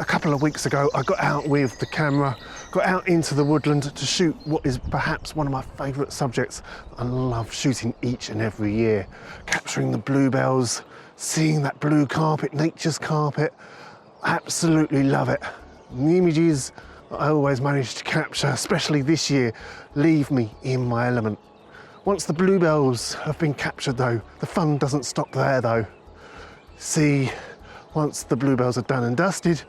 A couple of weeks ago, I got out with the camera, got out into the woodland to shoot what is perhaps one of my favourite subjects I love shooting each and every year. Capturing the bluebells, seeing that blue carpet, nature's carpet. I absolutely love it. And the images that I always manage to capture, especially this year, leave me in my element. Once the bluebells have been captured though, the fun doesn't stop there though. See, once the bluebells are done and dusted,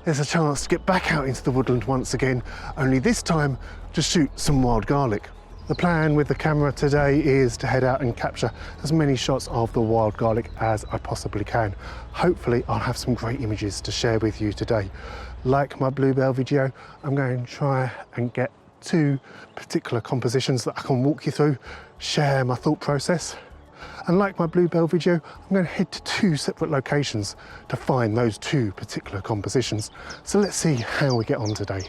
there's a chance to get back out into the woodland once again, only this time to shoot some wild garlic. The plan with the camera today is to head out and capture as many shots of the wild garlic as I possibly can. Hopefully I'll have some great images to share with you today. Like my bluebell video, I'm going to try and get 2 particular compositions that I can walk you through, share my thought process. And like my bluebell video, I'm going to head to 2 separate locations to find those 2 particular compositions. So let's see how we get on today.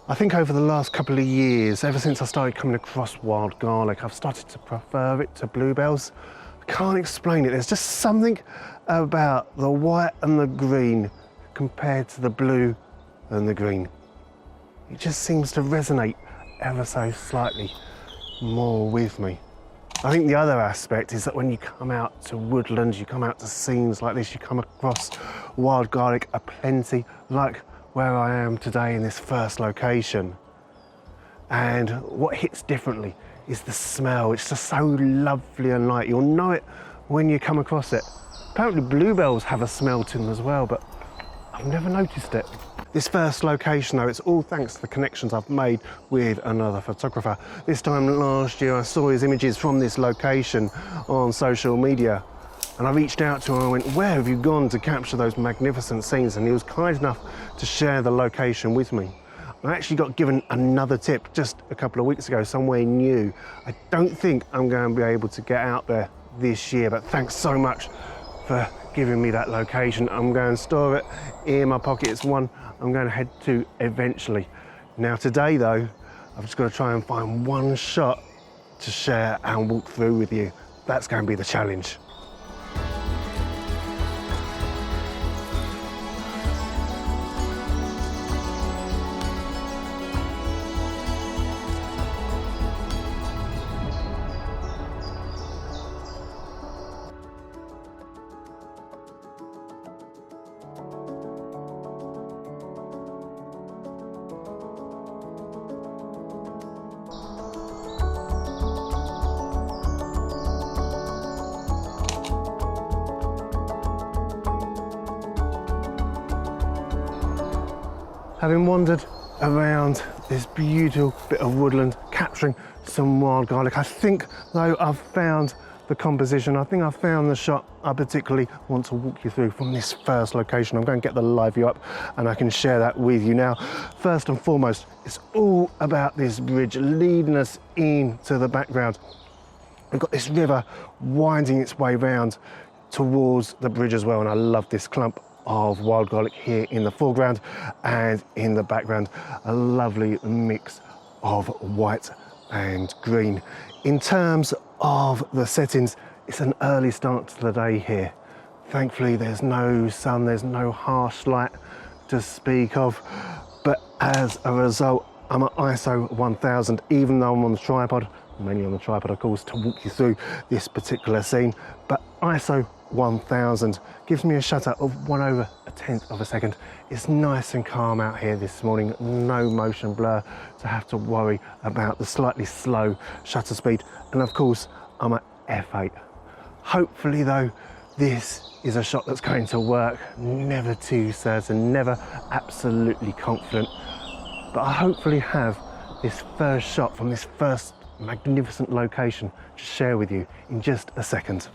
I think over the last couple of years, ever since I started coming across wild garlic, I've started to prefer it to bluebells. I can't explain it. There's just something about the white and the green compared to the blue and the green. It just seems to resonate ever so slightly more with me. I think the other aspect is that when you come out to woodlands, you come out to scenes like this, you come across wild garlic aplenty, like where I am today in this first location. And what hits differently is the smell. It's just so lovely and light. You'll know it when you come across it. Apparently bluebells have a smell to them as well, but I've never noticed it. This first location though, it's all thanks to the connections I've made with another photographer. This time last year I saw his images from this location on social media. And I reached out to him and I went, where have you gone to capture those magnificent scenes? And he was kind enough to share the location with me. I actually got given another tip just a couple of weeks ago, somewhere new. I don't think I'm going to be able to get out there this year, but thanks so much for giving me that location. I'm going to store it in my pocket. It's one I'm going to head to eventually. Now today though, I've just got to try and find one shot to share and walk through with you. That's going to be the challenge. Having wandered around this beautiful bit of woodland, capturing some wild garlic, I think though I've found the composition. I think I've found the shot I particularly want to walk you through from this first location. I'm going to get the live view up and I can share that with you now. First and foremost, it's all about this bridge leading us into the background. We've got this river winding its way round towards the bridge as well, and I love this clump of wild garlic here in the foreground, and in the background a lovely mix of white and green. In terms of the settings, it's an early start to the day here. Thankfully there's no sun, there's no harsh light to speak of, but as a result I'm at ISO 1000, even though I'm on the tripod, mainly on the tripod of course, to walk you through this particular scene. But ISO 1000 gives me a shutter of 1/10 of a second. It's nice and calm out here this morning, no motion blur to have to worry about the slightly slow shutter speed, and of course I'm at f8. Hopefully though this is a shot that's going to work. Never too certain, never absolutely confident, but I hopefully have this first shot from this first magnificent location to share with you in just a second.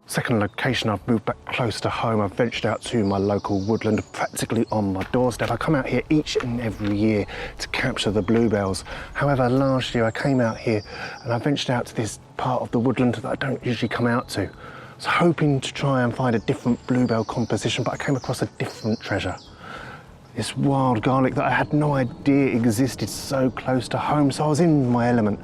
Second location, I've moved back close to home. I've ventured out to my local woodland, practically on my doorstep. I come out here each and every year to capture the bluebells. However, last year I came out here and I ventured out to this part of the woodland that I don't usually come out to. I was hoping to try and find a different bluebell composition, but I came across a different treasure. This wild garlic that I had no idea existed so close to home, so I was in my element,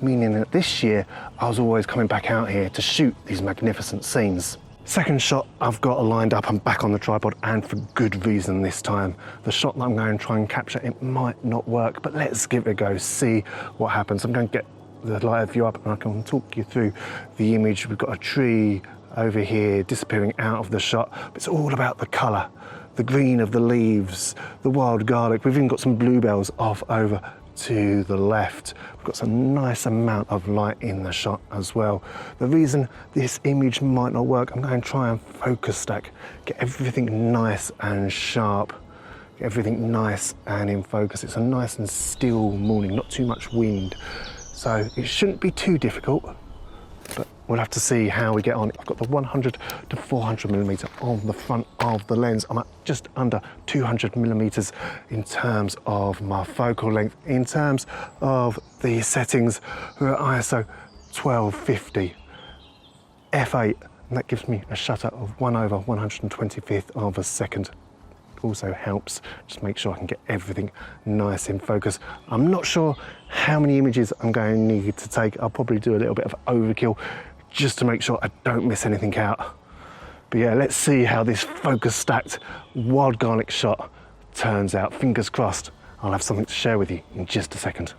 meaning that this year I was always coming back out here to shoot these magnificent scenes. Second shot I've got lined up, I'm back on the tripod, and for good reason this time. The shot that I'm going to try and capture, it might not work, but let's give it a go, see what happens. I'm going to get the live view up and I can talk you through the image. We've got a tree over here disappearing out of the shot, but it's all about the colour. The green of the leaves, the wild garlic. We've even got some bluebells off over to the left. We've got some nice amount of light in the shot as well. The reason this image might not work, I'm going to try and focus stack, get everything nice and sharp, get everything nice and in focus. It's a nice and still morning, not too much wind. So it shouldn't be too difficult, but we'll have to see how we get on. I've got the 100 to 400 millimeter on the front of the lens. I'm at just under 200 millimeters in terms of my focal length. In terms of the settings, we're at ISO 1250 f8, and that gives me a shutter of 1/125th of a second. Also helps, just make sure I can get everything nice in focus. I'm not sure how many images I'm going to need to take. I'll probably do a little bit of overkill just to make sure I don't miss anything out. But yeah, let's see how this focus stacked wild garlic shot turns out. Fingers crossed, I'll have something to share with you in just a second.